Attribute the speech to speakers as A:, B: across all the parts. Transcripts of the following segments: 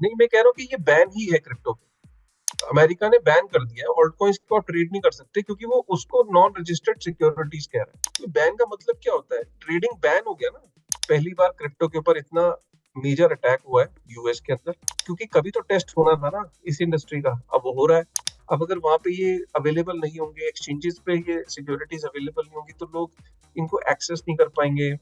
A: नहीं, मैं कह रहा हूँ कि ये बैन ही है क्रिप्टो पे। अमेरिका ने बैन कर दिया है, ऑल्ट कॉइन्स को आप ट्रेड नहीं कर सकते क्योंकि वो उसको नॉन रजिस्टर्ड सिक्योरिटीज कह रहा है। तो बैन का मतलब क्या होता है? ट्रेडिंग बैन हो गया ना। पहली बार क्रिप्टो के ऊपर इतना मेजर अटैक हुआ है यूएस के अंदर, क्योंकि कभी तो टेस्ट होना था ना इस इंडस्ट्री का, अब वो हो रहा है। अब अगर वहां पे ये अवेलेबल नहीं होंगे, एक्सचेंजेस पे ये सिक्योरिटीज अवेलेबल नहीं होंगी, तो लोग इनको एक्सेस नहीं कर पाएंगे।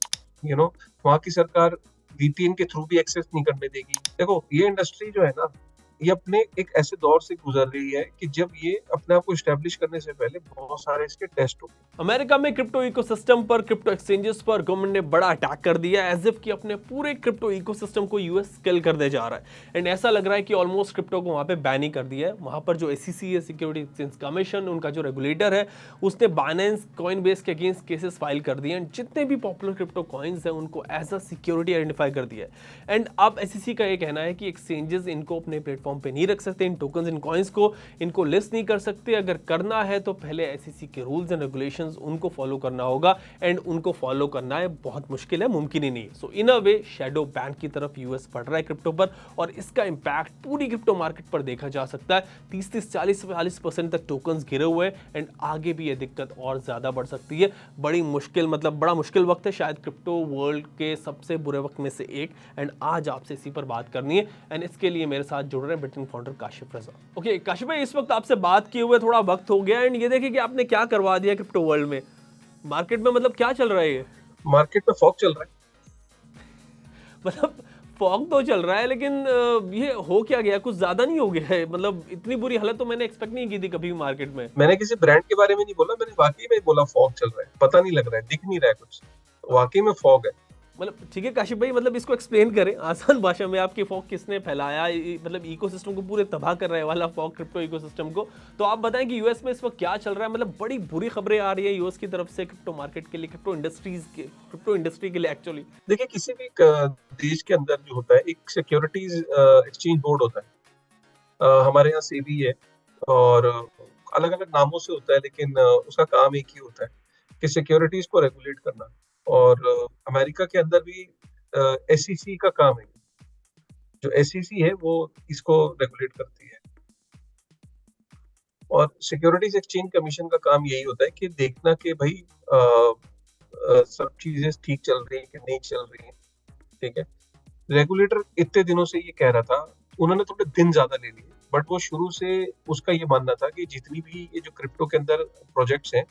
A: वहां की सरकार वीपीएन के थ्रू भी एक्सेस नहीं करने देगी। देखो, ये इंडस्ट्री जो है ना, ये अपने एक ऐसे दौर से गुजर रही है कि जब ये अपने आप को स्टैब्लिश करने से पहले बहुत सारे इसके टेस्ट होंगे।
B: अमेरिका में क्रिप्टो इकोसिस्टम पर, क्रिप्टो एक्सचेंजेस पर गवर्नमेंट ने बड़ा अटैक कर दिया, एज इफ कि अपने पूरे क्रिप्टो इकोसिस्टम को यूएस किल कर दे जा रहा है। एंड ऐसा लग रहा है कि ऑलमोस्ट क्रिप्टो को वहां पे बैन ही कर दिया है। वहां पर जो एसईसी है, सिक्योरिटी एक्सचेंज कमीशन, उनका जो रेगुलेटर है, उसने बाइनेंस, कॉइनबेस के अगेंस्ट केसेस फाइल कर दिए एंड जितने भी पॉपुलर क्रिप्टो कॉइन्स हैं उनको एज अ सिक्योरिटी आइडेंटिफाई कर दिया है। एंड अब एसईसी का ये कहना है कि एक्सचेंजेस इनको अपने प्लेटफॉर्म पे नहीं रख सकते, इन टोकन्स, इन कॉइन्स को इनको लिस्ट नहीं कर सकते। अगर करना है तो पहले एसईसी के रूल्स एंड रेगुलेशंस उनको फॉलो करना होगा, एंड उनको फॉलो करना है बहुत मुश्किल है, मुमकिन ही नहीं है। सो इन अ वे शैडो बैंक की तरफ यूएस बढ़ रहा है क्रिप्टो पर, और इसका इंपैक्ट पूरी क्रिप्टो मार्केट पर देखा जा सकता है। 30-40% तक टोकन्स गिरे हुए हैं, एंड आगे भी ये दिक्कत और ज्यादा बढ़ सकती है। बड़ी मुश्किल, मतलब बड़ा मुश्किल वक्त है, शायद क्रिप्टो वर्ल्ड के सबसे बुरे वक्त में से एक। एंड आज आपसे इसी पर बात करनी है, एंड इसके लिए मेरे साथ जुड़ रहे हैं बिटकॉइन फाउंडर काशिफ रजा। ओके काशिफ भाई, इस वक्त आपसे बात किए हुए थोड़ा वक्त हो गया, एंड ये देखिए कि आपने क्या करवा दिया क्रिप्टो वर्ल्ड में, मार्केट में, मतलब क्या चल रहा है ये?
A: मार्केट में फॉग चल रहा है।
B: मतलब फॉग तो चल रहा है, लेकिन ये हो क्या गया, कुछ ज्यादा नहीं हो गया है? मतलब इतनी बुरी हालत तो मैंने एक्सपेक्ट नहीं की थी कभी मार्केट में।
A: मैंने किसी ब्रांड के बारे में नहीं बोला, मैंने वाकई में बोला फॉग चल रहा है। पता नहीं लग रहा है, दिख नहीं रहा है कुछ, वाकई में फॉग है।
B: मतलब ठीक है काशिफ भाई, मतलब इसको एक्सप्लेन करें आसान भाषा में, आपकी फॉग किसने फैलाया, मतलब इकोसिस्टम को पूरे तबाह कर रहे वाला फॉग, क्रिप्टो इकोसिस्टम को। तो आप बताएं कि यूएस में इस वक्त क्या चल रहा है? मतलब बड़ी बुरी खबरें आ रही है यूएस की तरफ से क्रिप्टो मार्केट के लिए, क्रिप्टो इंडस्ट्री के लिए एक्चुअली।
A: देखिए, किसी भी देश के अंदर जो होता है, एक सिक्योरिटीज एक्सचेंज बोर्ड होता है। हमारे यहाँ सेबी है, और अलग अलग नामों से होता है, लेकिन उसका काम एक ही होता है कि सिक्योरिटीज को रेगुलेट करना। और अमेरिका के अंदर भी एसईसी का काम है। जो एसईसी है वो इसको रेगुलेट करती है, और सिक्योरिटीज एक्सचेंज कमीशन का काम यही होता है कि देखना कि भाई सब चीजें ठीक चल रही हैं कि नहीं चल रही हैं। ठीक है। रेगुलेटर इतने दिनों से ये कह रहा था, उन्होंने थोड़े दिन ज्यादा ले लिए, बट वो शुरू से उसका ये मानना था कि जितनी भी ये जो क्रिप्टो के अंदर प्रोजेक्ट्स हैं,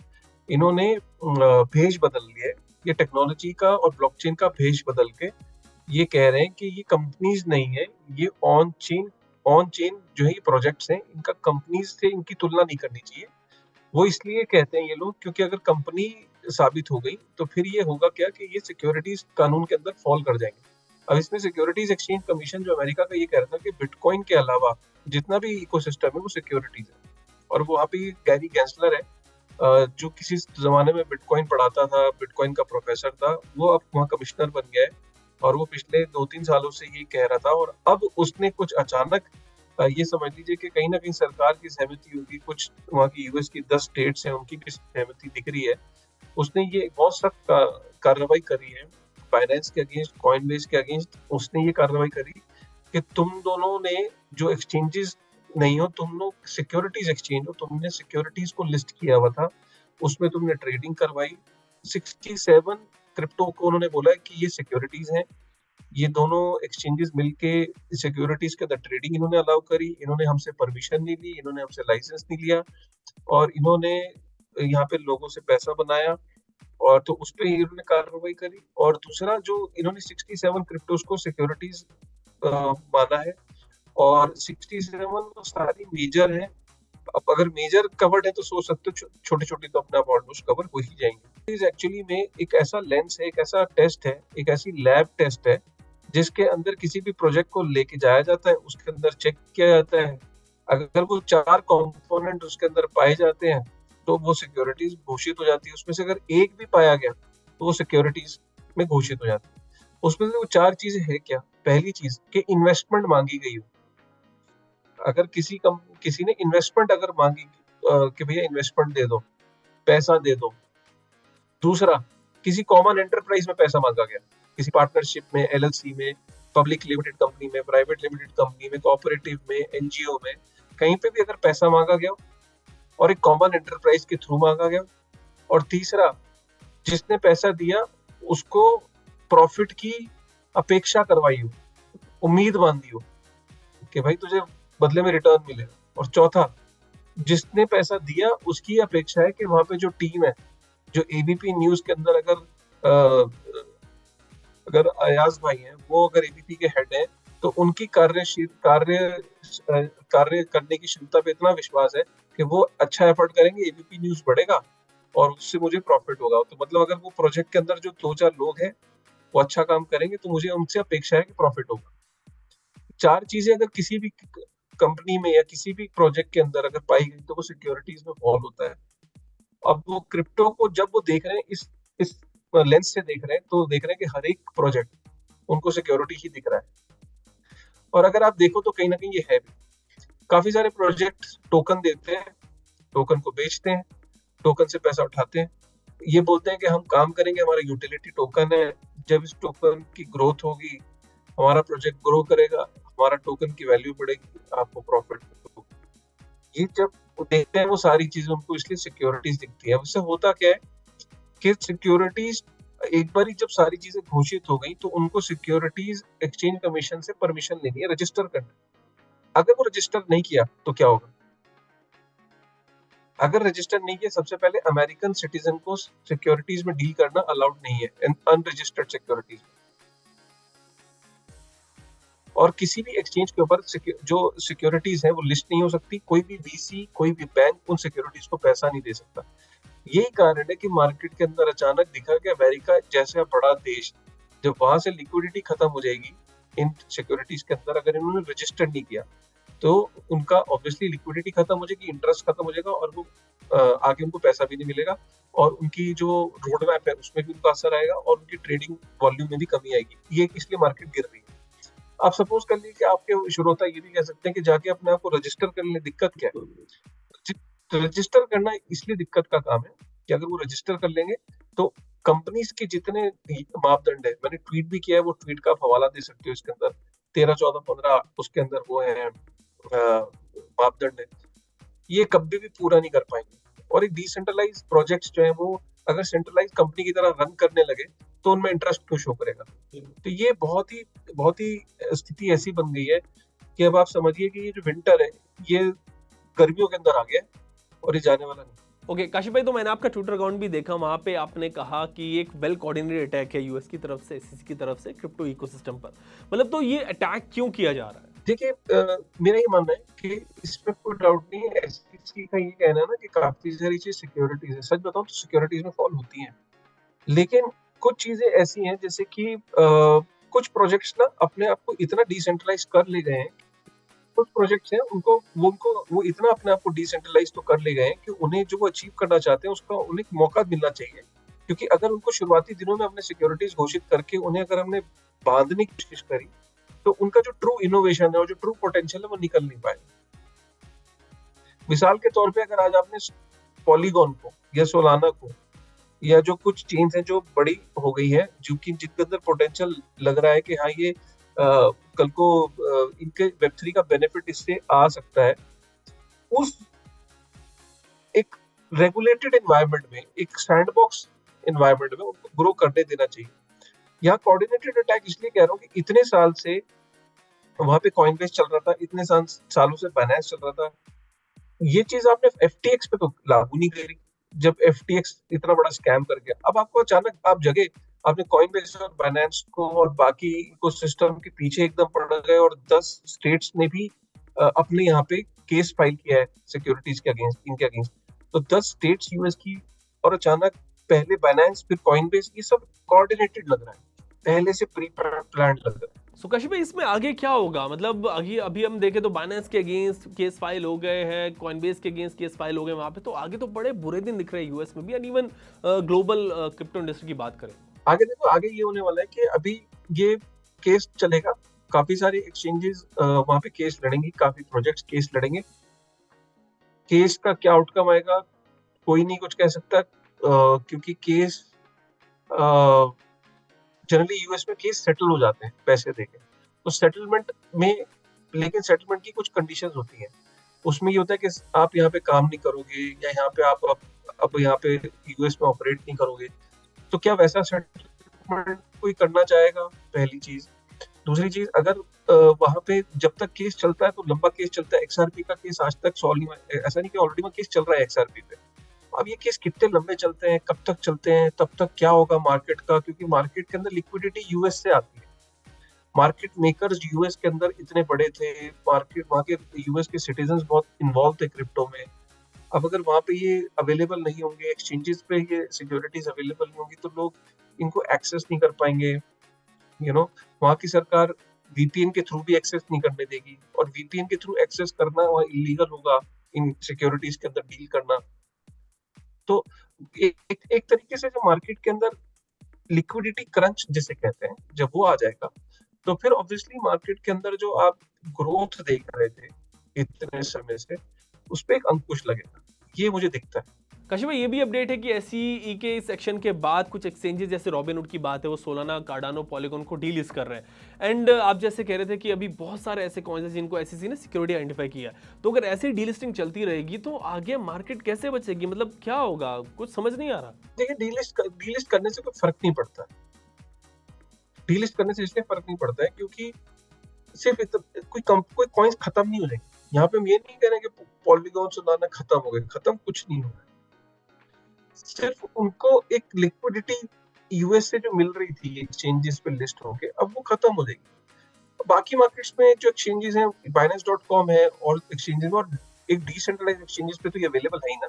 A: इन्होंने भेष बदल लिया है। ये टेक्नोलॉजी का और ब्लॉकचेन का भेष बदल के ये कह रहे हैं कि ये कंपनीज नहीं है, ये ऑन चेन जो है ये प्रोजेक्ट्स हैं, इनका कंपनीज से इनकी तुलना नहीं करनी चाहिए। वो इसलिए कहते हैं ये लोग क्योंकि अगर कंपनी साबित हो गई तो फिर ये होगा क्या कि ये सिक्योरिटीज कानून के अंदर फॉल कर जाएंगे। अब इसमें सिक्योरिटीज एक्सचेंज कमीशन जो अमेरिका का ये कह रहा था कि बिटकॉइन के अलावा जितना भी इकोसिस्टम है वो सिक्योरिटीज है। और वो वहाँ पे गैरी गैंसलर है, जो किसी जमाने में बिटकॉइन पढ़ाता था, बिटकॉइन का प्रोफेसर था, वो अब वहाँ कमिश्नर बन गया है। और वो पिछले 2-3 सालों से ये कह रहा था, और अब उसने कुछ अचानक ये समझ लीजिए कि कहीं ना कहीं सरकार की सहमति होगी, कुछ वहाँ की यूएस की 10 स्टेट्स हैं उनकी भी सहमति दिख रही है। उसने ये बहुत सख्त कार्रवाई करी है बाइनेंस के अगेंस्ट, कॉइनबेस के अगेंस्ट। उसने ये कार्रवाई करी कि तुम दोनों ने जो एक्सचेंजेस नहीं हो, तुम लोग सिक्योरिटीज एक्सचेंज हो, तुमने सिक्योरिटीज को लिस्ट किया हुआ था, उसमें तुमने ट्रेडिंग करवाई। 67 क्रिप्टो को उन्होंने बोला है कि ये सिक्योरिटीज हैं। ये दोनों एक्सचेंजेस मिलके सिक्योरिटीज के अंदर ट्रेडिंग इन्होंने अलाउ करी, इन्होंने हमसे परमिशन नहीं ली, इन्होंने हमसे लाइसेंस नहीं लिया, और इन्होंने यहाँ पे लोगों से पैसा बनाया, और तो उस पर इन्होंने कार्रवाई करी। और दूसरा, जो इन्होंने 67 क्रिप्टोज को सिक्योरिटीज माना है, और 67 सारी मेजर है। अब अगर मेजर कवर्ड है तो सोच सकते हो छोटे छोटे तो अपने आप ऑलमोस्ट कवर हो ही जाएंगे। इस एक्चुअली में एक ऐसा लेंस है, एक ऐसा टेस्ट है, एक ऐसी लैब टेस्ट है जिसके अंदर किसी भी प्रोजेक्ट को लेके जाया जाता है, उसके अंदर चेक किया जाता है। अगर वो 4 कंपोनेंट उसके अंदर पाए जाते हैं तो वो सिक्योरिटीज घोषित हो जाती है। उसमें से अगर एक भी पाया गया तो वो सिक्योरिटीज में घोषित हो जाती है। उसमें से वो 4 चीजें है क्या? पहली चीज कि इन्वेस्टमेंट मांगी गई हो। अगर किसी ने इन्वेस्टमेंट अगर मांगी कि भैया इन्वेस्टमेंट दे दो, पैसा दे दो। दूसरा, किसी कॉमन एंटरप्राइज में पैसा मांगा गया, किसी पार्टनरशिप में, एलएलसी में, पब्लिक लिमिटेड कंपनी में, प्राइवेट लिमिटेड कंपनी में, कोऑपरेटिव में, एनजीओ में, कहीं पे भी अगर पैसा मांगा गया हो और एक कॉमन एंटरप्राइज के थ्रू मांगा गया हो, और तीसरा, जिसने पैसा दिया उसको प्रॉफिट की अपेक्षा करवाई हो, उम्मीद बांधी हो कि भाई तुझे बदले में रिटर्न मिलेगा, और चौथा, जिसने पैसा दिया उसकी अपेक्षा है कि वहां पे जो टीम है, जो एबीपी न्यूज के अंदर अगर अयाज भाई हैं, वो अगर एबीपी के हेड हैं, तो उनकी कार्य करने की क्षमता पे इतना विश्वास है कि वो अच्छा एफर्ट करेंगे, एबीपी न्यूज बढ़ेगा और उससे मुझे प्रॉफिट होगा। तो मतलब अगर वो प्रोजेक्ट के अंदर जो 2-4 लोग हैं वो अच्छा काम करेंगे तो मुझे उनसे अपेक्षा है कि प्रॉफिट होगा। 4 चीजें अगर किसी भी कंपनी में या किसी भी प्रोजेक्ट के अंदर अगर पाई गई तो वो सिक्योरिटीज में फॉल होता है। अब वो क्रिप्टो को जब वो देख रहे हैं इस लेंस से देख रहे हैं, तो देख रहे हैं कि हर एक प्रोजेक्ट उनको सिक्योरिटी ही दिख रहा है। और अगर आप देखो तो कहीं ना कहीं ये है भी, काफी सारे प्रोजेक्ट टोकन देते हैं, टोकन को बेचते हैं, टोकन से पैसा उठाते हैं, ये बोलते हैं कि हम काम करेंगे, हमारा यूटिलिटी टोकन है, जब इस टोकन की ग्रोथ होगी हमारा प्रोजेक्ट ग्रो करेगा, हमारा टोकन की वैल्यू बढ़ेगी, आपको प्रॉफिट होगा। ये जब वो देखते हैं वो सारी चीजें, उनको इसलिए सिक्योरिटीज दिखती है। उससे होता क्या है कि सिक्योरिटीज एक बार जब सारी चीजें घोषित हो गई तो उनको सिक्योरिटीज एक्सचेंज कमीशन से परमिशन लेनी है, रजिस्टर करना है। अगर वो रजिस्टर नहीं किया तो क्या होगा? अगर रजिस्टर नहीं किया, सबसे पहले अमेरिकन सिटीजन को सिक्योरिटीज में डील करना अलाउड नहीं है, अनरजिस्टर्ड सिक्योरिटीज। और किसी भी एक्सचेंज के ऊपर जो सिक्योरिटीज है वो लिस्ट नहीं हो सकती, कोई भी वीसी, कोई भी बैंक उन सिक्योरिटीज को पैसा नहीं दे सकता। यही कारण है कि मार्केट के अंदर अचानक दिखा कि अमेरिका जैसा बड़ा देश, जब वहां से लिक्विडिटी खत्म हो जाएगी इन सिक्योरिटीज के अंदर, अगर इन्होंने रजिस्टर नहीं किया तो उनका ऑब्वियसली लिक्विडिटी खत्म हो जाएगी, इंटरेस्ट खत्म हो जाएगा, और वो आगे उनको पैसा भी नहीं मिलेगा, और उनकी जो रोड मैप है उसमें भी उनका असर आएगा, और उनकी ट्रेडिंग वॉल्यूम में भी कमी आएगी। ये इसलिए मार्केट गिर रही है। आप सपोज कर लीजिए कि आपके श्रोता ये भी कह सकते हैं कि जाके अपने आप को रजिस्टर करने, दिक्कत क्या है? रजिस्टर करना इसलिए दिक्कत का काम है कि अगर वो रजिस्टर कर लेंगे तो कंपनीज के जितने मापदंड है, मैंने ट्वीट भी किया है, वो ट्वीट का आप हवाला दे सकते हो, इसके अंदर 13, 14, 15 उसके अंदर वो है मापदंड है, ये कभी भी पूरा नहीं कर पाएंगे। और एक डिसेंट्रलाइज प्रोजेक्ट्स जो है वो अगर सेंट्रलाइज कंपनी की तरह रन करने लगे तो उनमें इंटरेस्ट क्यों शो करेगा? तो ये बहुत ही स्थिति ऐसी बन गई है कि अब आप समझिए कि ये जो विंटर है ये गर्मियों के अंदर आ गया है और ये जाने वाला नहीं।
B: ओके काशिफ भाई, तो मैंने आपका ट्विटर अकाउंट भी देखा, वहां पे आपने कहा कि एक वेल कोऑर्डिनेटेड अटैक है यूएस की तरफ से, एसईसी की तरफ से क्रिप्टो इकोसिस्टम पर। मतलब तो ये अटैक क्यों किया जा रहा है?
A: देखिए, मेरा ये मानना है कि इसमें कोई डाउट नहीं है, एसईसी का ये कहना है ना कि काफी सारी चीज सिक्योरिटीज है। सच बताऊं तो सिक्योरिटीज में फॉल होती है, लेकिन कुछ चीजें ऐसी हैं जैसे कि कुछ प्रोजेक्ट्स ना अपने आप को इतना डिसेंट्रलाइज कर ले गए हैं, कुछ प्रोजेक्ट्स हैं उनको वो इतना अपने आप को डिसेंट्रलाइज तो कर ले गए हैं कि उन्हें जो वो अचीव करना चाहते हैं उसका उन्हें मौका मिलना चाहिए। क्योंकि अगर उनको शुरुआती दिनों में अपने सिक्योरिटीज घोषित करके उन्हें अगर हमने बांधने की कोशिश करी तो उनका जो ट्रू इनोवेशन है और जो ट्रू पोटेंशियल है वो निकल नहीं पाएगा। मिसाल के तौर पे अगर आज आपने पॉलीगॉन को या सोलाना को या जो कुछ चेन्स हैं जो बड़ी हो गई है, जो कि जिनके अंदर पोटेंशियल लग रहा है कि हाँ ये कल को इनके वेब3 का बेनिफिट इससे आ सकता है, उस एक रेगुलेटेड एनवायरनमेंट में, एक सैंडबॉक्स एनवायरनमेंट में उनको ग्रो करने देना चाहिए। यहाँ कोऑर्डिनेटेड अटैक इसलिए कह रहा हूँ कि इतने साल से वहां पे कॉइनबेस चल रहा था, इतने सालों से बाइनेंस चल रहा था, ये चीज आपने एफटीएक्स पे तो लागू नहीं करी। जब एफटीएक्स इतना बड़ा स्कैम कर गया, अब आपको अचानक आप जगह आपने कॉइनबेस और बाइनेंस को और बाकी इकोसिस्टम के पीछे एकदम पड़ गए, और 10 स्टेट्स ने भी अपने यहाँ पे केस फाइल किया है सिक्योरिटीज के अगेंस्ट, इनके अगेंस्ट। तो 10 स्टेट्स यूएस की, और अचानक पहले बाइनेंस फिर कॉइनबेस, ये सब कोऑर्डिनेटेड लग रहा है, पहले से प्री प्लान्ड लग रहा है।
B: सो काशिफ भाई, इसमें आगे क्या होगा? मतलब अभी हम देखें तो बाइनेंस के अगेंस्ट केस फाइल हो गए हैं, कॉइनबेस के अगेंस्ट केस फाइल हो गए वहां पे, तो आगे तो बड़े बुरे दिन दिख रहे हैं यूएस में भी, and even global crypto industry की बात करें।
A: आगे देखो, आगे ये होने वाला है कि अभी ये केस चलेगा, काफी सारे एक्सचेंजेस वहां पे केस लड़ेंगी, काफी प्रोजेक्ट्स केस लड़ेंगे। केस का क्या आउटकम आएगा कोई नहीं कुछ कह सकता, क्योंकि केस जनरली यूएस में केस सेटल हो जाते हैं पैसे देके। तो सेटलमेंट में, लेकिन सेटलमेंट की कुछ कंडीशंस होती हैं। उसमें ये होता है कि आप यहाँ पे काम नहीं करोगे, या यहाँ पे आप अब यहाँ पे यूएस में ऑपरेट नहीं करोगे। तो क्या वैसा सेटलमेंट कोई करना चाहेगा? पहली चीज। दूसरी चीज, अगर वहां पे जब तक केस चलता है तो लंबा केस चलता है। एक्सआरपी का केस आज तक सॉल्व नहीं हुआ, ऐसा नहीं कि ऑलरेडी में केस चल रहा है एक्सआरपी पे। अब ये केस कितने लंबे चलते हैं, कब तक चलते हैं, तब तक क्या होगा मार्केट का, क्योंकि मार्केट के अंदर लिक्विडिटी यूएस से आती है। मार्केट मेकर्स यूएस के अंदर इतने बड़े थे, मार्केट वहाँ के यूएस के सिटीजन बहुत इन्वॉल्व थे क्रिप्टो में। अब अगर वहाँ पे ये अवेलेबल नहीं होंगे, एक्सचेंजेस पे ये सिक्योरिटीज अवेलेबल नहीं होंगी, तो लोग इनको एक्सेस नहीं कर पाएंगे। वहाँ की सरकार वीपीएन के थ्रू भी एक्सेस नहीं करने देगी, और वीपीएन के थ्रू एक्सेस करना वहाँ इलीगल होगा, इन सिक्योरिटीज के अंदर डील करना। तो एक तरीके से जो मार्केट के अंदर लिक्विडिटी क्रंच जिसे कहते हैं, जब वो आ जाएगा, तो फिर ऑब्वियसली मार्केट के अंदर जो आप ग्रोथ देख रहे थे इतने समय से, उस पर एक अंकुश लगेगा, ये मुझे दिखता है।
B: काशिफ भाई, ये भी अपडेट है कि एसईई के सेक्शन के बाद कुछ एक्सचेंजेस जैसे रॉबिनहुड की बात है, वो सोलाना, कार्डानो, पॉलीगॉन को डीलिस्ट कर रहे हैं। एंड आप जैसे कह रहे थे कि अभी बहुत सारे ऐसे कॉइन्स हैं जिनको एसईसी ने सिक्योरिटी आइडेंटिफाई किया। तो अगर ऐसे डीलिस्टिंग चलती रहेगी तो आगे मार्केट कैसे बचेगी? मतलब क्या होगा, कुछ समझ नहीं आ रहा।
A: देखिए, डीलिस्ट करने से कोई फर्क नहीं पड़ता। डीलिस्ट करने से इसलिए फर्क नहीं पड़ता है क्योंकि सिर्फ कोई कॉइन्स खत्म नहीं हो जाएंगे। यहाँ पे हम ये नहीं कह रहे कि पॉलीगॉन, सोलाना खत्म हो गए, खत्म कुछ नहीं हुआ। सिर्फ उनको एक लिक्विडिटी यूएस से जो मिल रही थी एक्सचेंजेस पे लिस्ट होके, अब वो खत्म हो जाएगी। बाकी मार्केट्स में जो एक्सचेंजेस हैं, Binance.com है और एक्सचेंजेस, और एक डिसेंट्रलाइज्ड एक्सचेंजेस पे तो ये अवेलेबल है ही ना,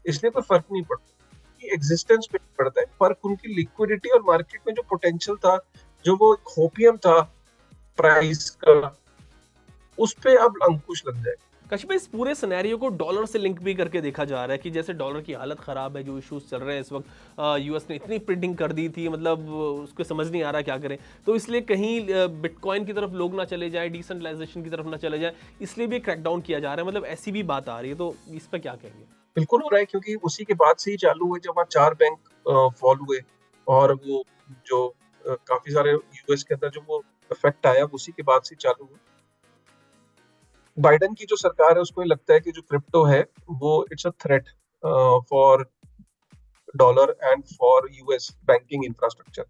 A: इसलिए कोई फर्क नहीं पड़ता कि एग्जिस्टेंस पे पड़ता है फर्क। उनकी लिक्विडिटी और मार्केट में जो पोटेंशियल था, जो वो होपियम था प्राइस का, उस पे अब अंकुश लग जाएगा।
B: काशिफ, इस पूरे सिनेरियो को डॉलर से लिंक भी करके देखा जा रहा है कि जैसे डॉलर की हालत खराब है, जो इश्यूज चल रहे हैं इस वक्त, यूएस ने इतनी प्रिंटिंग कर दी थी, मतलब उसको समझ नहीं आ रहा क्या करें। तो इसलिए कहीं बिटकॉइन की तरफ लोग ना चले जाए, डिसेंट्रलाइजेशन की तरफ ना चले जाए, इसलिए भी क्रैकडाउन किया जा रहा है। मतलब ऐसी भी बात आ रही है, तो इस पर क्या कहेंगे?
A: बिल्कुल हो रहा है, क्योंकि उसी के बाद से ही चालू हुए, जब वहाँ 4 बैंक फॉल हुए, और वो जो काफी सारे यूएस के अंदर जो वो इफेक्ट आया, उसी के बाद से चालू हुआ। बाइडेन की जो सरकार है, उसको लगता है कि जो क्रिप्टो है वो it's a threat for dollar and for US banking infrastructure.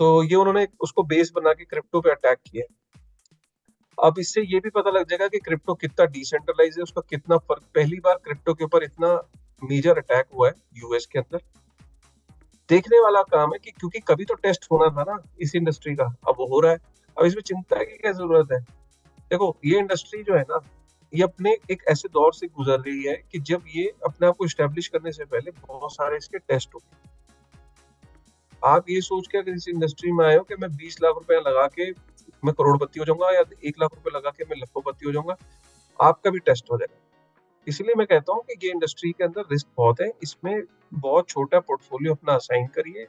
A: तो ये उन्होंने उसको बेस बना के क्रिप्टो पे अटैक किया। अब इससे ये भी पता लग जाएगा कि क्रिप्टो कितना डिसेंट्रलाइज है, उसका कितना फर्क। पहली बार क्रिप्टो के ऊपर इतना मेजर अटैक हुआ है यूएस के अंदर। देखने वाला काम है कि, क्योंकि कभी तो टेस्ट होना था ना इस इंडस्ट्री का, अब वो हो रहा है। अब इसमें चिंता की क्या जरूरत है? देखो, ये इंडस्ट्री जो है ना, ये अपने एक ऐसे दौर से गुजर रही है कि जब ये अपने आप को इस्टेब्लिश करने से पहले बहुत सारे इसके टेस्ट होते हैं। आप ये सोच के अगर इस इंडस्ट्री में आए हो कि मैं 20 लाख रुपए लगा के मैं करोड़पति हो जाऊंगा, या 1 लाख रुपए लगा के मैं लखोपति हो जाऊंगा, आपका भी टेस्ट हो जाएगा। इसलिए मैं कहता हूँ कि ये इंडस्ट्री के अंदर रिस्क बहुत है। इसमें बहुत छोटा पोर्टफोलियो अपना असाइन करिए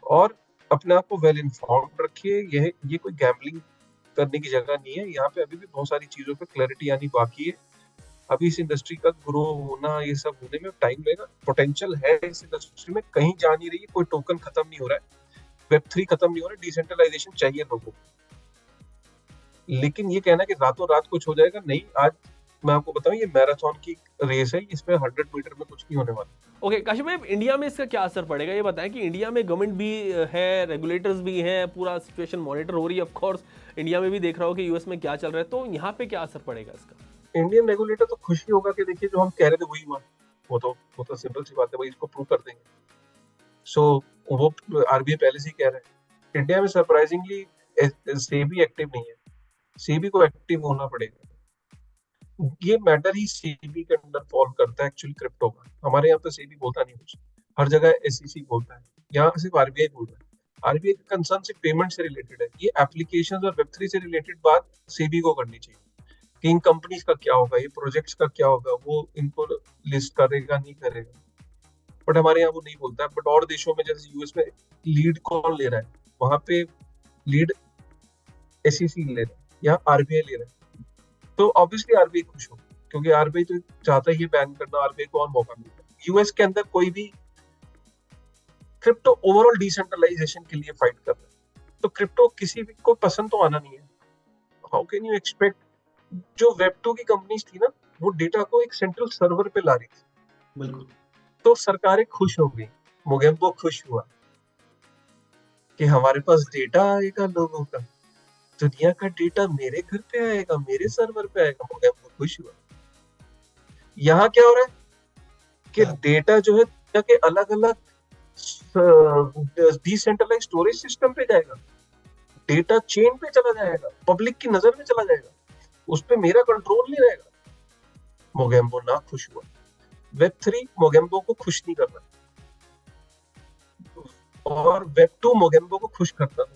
A: और अपने आप को वेल इन्फॉर्म्ड रखिए। ये कोई गैम्बलिंग करने की जगह नहीं है। यहाँ पे अभी भी बहुत सारी चीजों पे क्लैरिटी आनी बाकी है। अभी इस इंडस्ट्री का ग्रो होना, ये सब होने में टाइम लगेगा। पोटेंशियल है इस इंडस्ट्री में, कहीं जा नहीं रही है, कोई टोकन खत्म नहीं हो रहा है, वेब3 खत्म नहीं हो रहा है, डिसेंट्रलाइजेशन चाहिए लोगों को। लेकिन ये कहना कि रातों रात कुछ हो जाएगा, नहीं। आज मैं आपको बताऊं, ये मैराथन की रेस है, इसमें 100 मीटर में कुछ नहीं होने वाला।
B: ओके काशिफ भाई, इंडिया में इसका क्या असर पड़ेगा ये बताएं कि इंडिया में गवर्नमेंट भी है, रेगुलेटर्स भी हैं, पूरा सिचुएशन मॉनिटर हो रही है। ऑफ कोर्स इंडिया में भी देख रहा हो कि यूएस में क्या चल रहा है, तो यहाँ पे क्या असर पड़ेगा इसका?
A: इंडियन रेगुलेटर तो खुशी होगा कि देखिए जो हम कह रहे थे वही हुआ। वो तो सिंपल सी बात है, वही इसको प्रूव कर देंगे। सो वो आरबीआई पहले से ही कह रहे हैं। इंडिया में सरप्राइजिंगली सेबी एक्टिव नहीं है। सेबी को एक्टिव होना पड़ेगा। ये मैटर ही सेबी के अंडर फॉल करता है एक्चुअली क्रिप्टो का। हमारे यहाँ पे सेबी बोलता नहीं कुछ, हर जगह एसईसी बोलता है, यहाँ सिर्फ आरबीआई बोल रहा है। आरबीआई का कंसर्न सिर्फ पेमेंट से रिलेटेड है। ये एप्लीकेशंस और वेब3 से रिलेटेड बात सेबी को करनी चाहिए कि इन कंपनीज का क्या होगा, ये प्रोजेक्ट्स का क्या होगा, वो इनको लिस्ट करेगा नहीं करेगा। बट हमारे यहाँ वो नहीं बोलता है। बट और देशों में, जैसे यूएस में, लीड कौन ले रहा है? वहां पे लीड एसईसी ले रहा है, यहाँ आरबीआई ले रहा है। तो ऑब्वियसली आरबीआई खुश हो, क्योंकि आरबीआई तो चाहता है ये बैन करना, आरबीआई को और मौका मिलता है। यूएस के अंदर कोई भी क्रिप्टो ओवरऑल डिसेंट्रलाइजेशन के लिए फाइट कर रहा है, तो क्रिप्टो किसी भी को पसंद तो आना नहीं है। How can you expect? जो वेब 2 की कंपनीज थी ना, वो डेटा को एक सेंट्रल सर्वर पे ला रही थी,
C: बिल्कुल
A: तो सरकारें खुश हो गई, मोगेम्बो खुश हुआ कि हमारे पास डेटा आएगा लोगों का, दुनिया का डेटा मेरे घर पे आएगा, मेरे सर्वर पे आएगा। मोगेम्बो खुश हुआ। यहाँ क्या हो रहा है कि
C: हाँ।
A: डेटा जो है दुनिया के अलग अलग डिसेंट्रलाइज स्टोरेज सिस्टम पे जाएगा, डेटा चेन पे चला जाएगा, पब्लिक की नजर में चला जाएगा, उस पे मेरा कंट्रोल नहीं रहेगा। मोगेम्बो ना खुश हुआ। वेब 3 मोगेम्बो को खुश नहीं कर रहा, और वेब 2 मोगेम्बो को खुश करता था।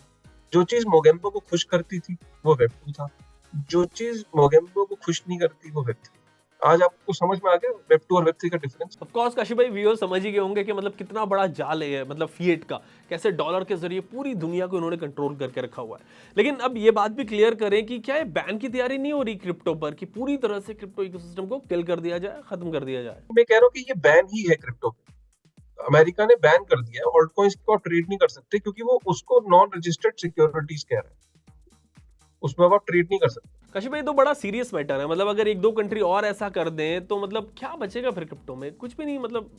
A: जो चीज मोगेम्बो को खुश करती थी वो वेब 2 था, जो चीज मोगेम्बो को खुश नहीं करती वो वेब 3। आज आपको समझ में आ गया वेब 2 और वेब 3 का डिफरेंस?
B: ऑफ कोर्स काशी भाई, व्यूअर्स समझ ही गए होंगे कि मतलब कितना बड़ा जाल है मतलब फिएट का, कैसे डॉलर के जरिए पूरी दुनिया को इन्होंने कंट्रोल करके रखा हुआ है। लेकिन अब ये बात भी क्लियर करें कि क्या ये बैन की तैयारी नहीं हो रही क्रिप्टो पर, कि पूरी तरह से क्रिप्टो इकोसिस्टम को किल कर दिया जाए, खत्म कर दिया जाए?
A: मैं कह रहा हूँ कि ये बैन ही है क्रिप्टो पे। अमेरिका ने बैन कर दिया है, ऑल्ट कॉइंस को आप ट्रेड नहीं कर सकते, क्योंकि वो उसको नॉन रजिस्टर्ड सिक्योरिटीज कह रहे हैं, उसमें आप ट्रेड नहीं कर सकते।
B: काशी भाई, तो बड़ा सीरियस मैटर है। मतलब अगर एक दो कंट्री और ऐसा कर दें तो मतलब क्या बचेगा फिर क्रिप्टो में? कुछ भी नहीं, मतलब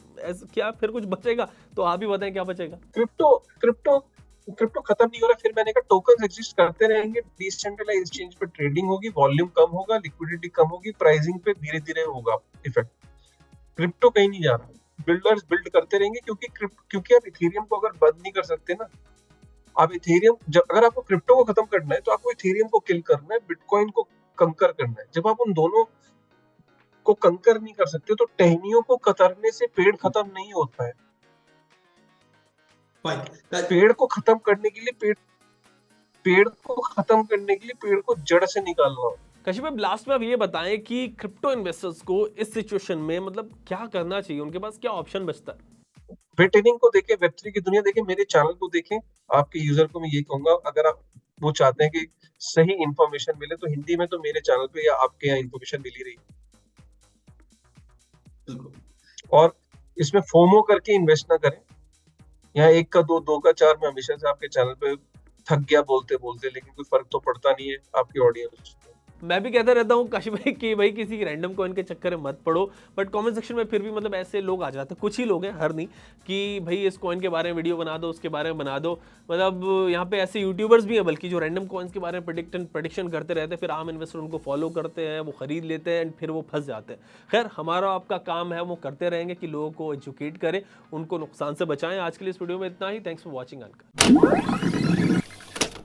B: क्या फिर कुछ बचेगा? तो आप ही बताएं क्या बचेगा।
A: क्रिप्टो क्रिप्टो क्रिप्टो खत्म नहीं हो रहा। फिर मैंने कहा टोकन्स एग्जिस्ट करते रहेंगे, डिसेंट्रलाइज एक्सचेंज पे ट्रेडिंग होगी, वॉल्यूम कम होगा, लिक्विडिटी कम होगी, प्राइसिंग पे धीरे धीरे होगा इफेक्ट। क्रिप्टो कहीं नहीं जा रहा, बिल्डर्स बिल्ड करते रहेंगे, क्योंकि आप इथेरियम को अगर बंद नहीं कर सकते ना, आप इथेरियम अगर आपको क्रिप्टो को खत्म करना है तो आपको इथेरियम को किल करना है, बिटकॉइन को कंकर करना है। जब आप उन दोनों को कंकर नहीं कर सकते तो टहनियों को कतरने से पेड़ खत्म नहीं होता है। पेड़ को खत्म करने के लिए पेड़ को जड़ से निकालना होता है।
B: कशिप भाई, लास्ट में आप ये बताएं कि क्रिप्टो इन्वेस्टर्स को इस सिचुएशन में मतलब क्या करना चाहिए, उनके पास क्या ऑप्शन बचता है?
A: वेटेनिंग को देखें, वेब3 की दुनिया देखें, मेरे चैनल को देखें। आपके यूजर को मैं ये कहूंगा, अगर आप वो चाहते हैं कि सही इंफॉर्मेशन मिले तो हिंदी में तो मेरे चैनल पे या आपके यहाँ इंफॉर्मेशन मिल ही रही। और इसमें फोमो करके इन्वेस्ट ना करें। यहाँ एक का दो, दो का चार। मैं हमेशा से आपके चैनल पे थक गया बोलते बोलते, लेकिन कोई फर्क तो पड़ता नहीं है आपकी ऑडियंस।
B: मैं भी कहता रहता हूँ काशी भाई कि भाई किसी रैंडम कॉइन के चक्कर में मत पड़ो, बट कमेंट सेक्शन में फिर भी मतलब ऐसे लोग आ जाते हैं, कुछ ही लोग हैं, हर नहीं, कि भाई इस कॉइन के बारे में वीडियो बना दो, उसके बारे में बना दो। मतलब यहाँ पे ऐसे यूट्यूबर्स भी हैं बल्कि जो रैंडम कॉइन्स के बारे में प्रेडिक्शन करते रहते हैं, फिर आम इन्वेस्टर उनको फॉलो करते हैं, वो खरीद लेते हैं एंड फिर वो फंस जाते हैं। खैर, हमारा आपका काम है वो करते रहेंगे कि लोगों को एजुकेट करें, उनको नुकसान से बचाएं। आज के लिए इस वीडियो में इतना ही। Thanks for watching Anka.